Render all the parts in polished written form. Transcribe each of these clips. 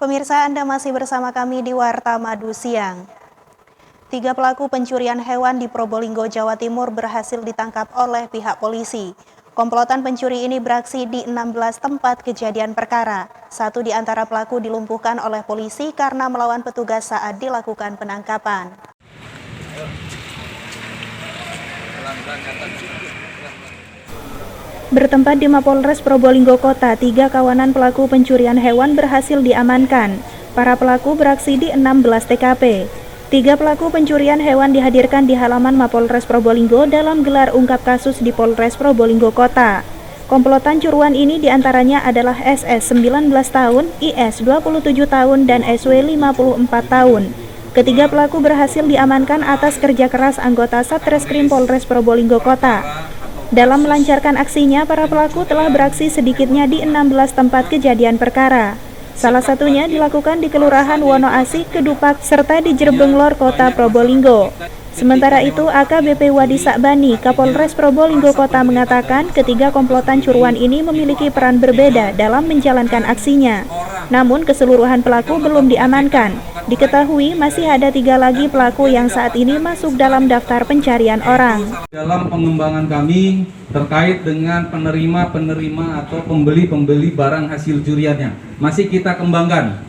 Pemirsa, Anda masih bersama kami di Warta Madu Siang. 3 pelaku pencurian hewan di Probolinggo, Jawa Timur berhasil ditangkap oleh pihak polisi. Komplotan pencuri ini beraksi di 16 tempat kejadian perkara. 1 di antara pelaku dilumpuhkan oleh polisi karena melawan petugas saat dilakukan penangkapan. Bertempat di Mapolres Probolinggo Kota, 3 kawanan pelaku pencurian hewan berhasil diamankan. Para pelaku beraksi di 16 TKP. 3 pelaku pencurian hewan dihadirkan di halaman Mapolres Probolinggo dalam gelar ungkap kasus di Polres Probolinggo Kota. Komplotan curuan ini diantaranya adalah SS 19 tahun, IS 27 tahun, dan SW 54 tahun. Ketiga pelaku berhasil diamankan atas kerja keras anggota Satreskrim Polres Probolinggo Kota. Dalam melancarkan aksinya, para pelaku telah beraksi sedikitnya di 16 tempat kejadian perkara. Salah satunya dilakukan di Kelurahan Wonoasih, Kedupak, serta di Jerbeng Lor, Kota Probolinggo. Sementara itu, AKBP Wadi Sakbani, Kapolres Probolinggo Kota mengatakan ketiga komplotan curuan ini memiliki peran berbeda dalam menjalankan aksinya. Namun keseluruhan pelaku belum diamankan. Diketahui masih ada 3 lagi pelaku yang saat ini masuk dalam daftar pencarian orang. Dalam pengembangan kami terkait dengan penerima atau pembeli barang hasil curiannya masih kita kembangkan.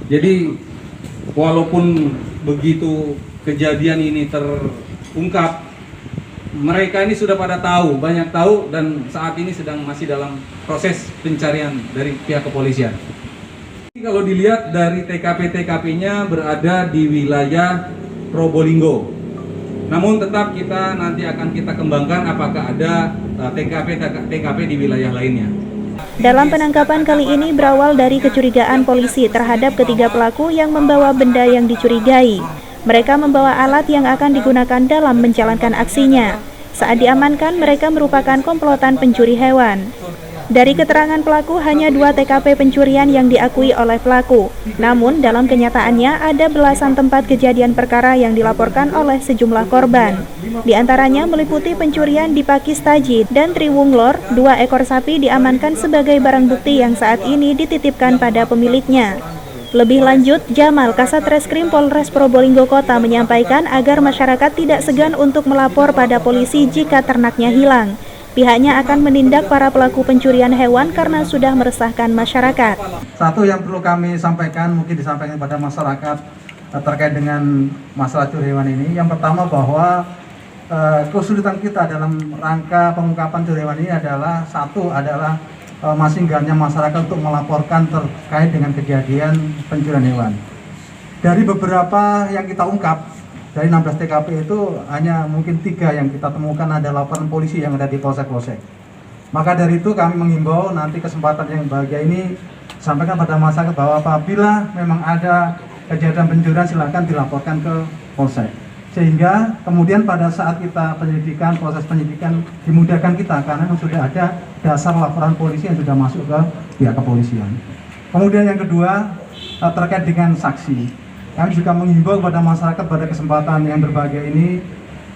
Jadi walaupun begitu kejadian ini terungkap, mereka ini sudah pada tahu, banyak tahu, dan saat ini masih dalam proses pencarian dari pihak kepolisian. Kalau dilihat dari TKP-TKP-nya berada di wilayah Probolinggo. Namun tetap nanti akan kita kembangkan apakah ada TKP di wilayah lainnya. Dalam penangkapan kali ini berawal dari kecurigaan polisi terhadap ketiga pelaku yang membawa benda yang dicurigai. Mereka membawa alat yang akan digunakan dalam menjalankan aksinya. Saat diamankan, mereka merupakan komplotan pencuri hewan. Dari keterangan pelaku, hanya 2 TKP pencurian yang diakui oleh pelaku. Namun, dalam kenyataannya ada belasan tempat kejadian perkara yang dilaporkan oleh sejumlah korban. Di antaranya meliputi pencurian di Pakistaji dan Triwunglor. 2 ekor sapi diamankan sebagai barang bukti yang saat ini dititipkan pada pemiliknya. Lebih lanjut, Jamal, Kasatreskrim Polres Probolinggo Kota menyampaikan agar masyarakat tidak segan untuk melapor pada polisi jika ternaknya hilang. Pihaknya akan menindak para pelaku pencurian hewan karena sudah meresahkan masyarakat. Satu yang perlu kami sampaikan, mungkin disampaikan kepada masyarakat terkait dengan masalah curi hewan ini. Yang pertama bahwa kesulitan kita dalam rangka pengungkapan curi hewan ini adalah masih enggannya masyarakat untuk melaporkan terkait dengan kejadian pencurian hewan. Dari beberapa yang kita ungkap, dari 16 TKP itu hanya mungkin 3 yang kita temukan ada laporan polisi yang ada di polsek-polsek. Maka dari itu kami menghimbau nanti kesempatan yang bahagia ini sampaikan pada masyarakat bahwa apabila memang ada kejadian pencurian silakan dilaporkan ke polsek. Sehingga kemudian pada saat kita proses penyidikan dimudahkan kita karena sudah ada dasar laporan polisi yang sudah masuk ke pihak kepolisian. Kemudian yang kedua terkait dengan saksi. Kami juga menghimbau kepada masyarakat pada kesempatan yang berbahagia ini,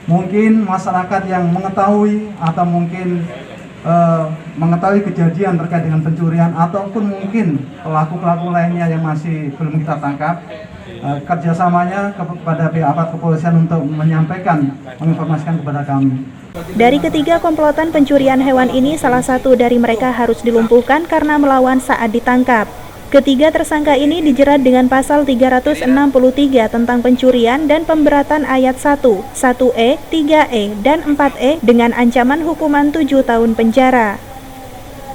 mungkin masyarakat yang mengetahui atau mungkin mengetahui kejadian terkait dengan pencurian ataupun mungkin pelaku-pelaku lainnya yang masih belum kita tangkap, kerjasamanya kepada pihak aparat kepolisian untuk menginformasikan kepada kami. Dari ketiga komplotan pencurian hewan ini, salah satu dari mereka harus dilumpuhkan karena melawan saat ditangkap. Ketiga tersangka ini dijerat dengan pasal 363 tentang pencurian dan pemberatan ayat 1, 1E, 3E, dan 4E dengan ancaman hukuman 7 tahun penjara.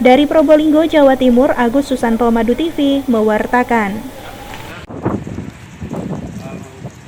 Dari Probolinggo, Jawa Timur, Agus Susanto, Madu TV, mewartakan.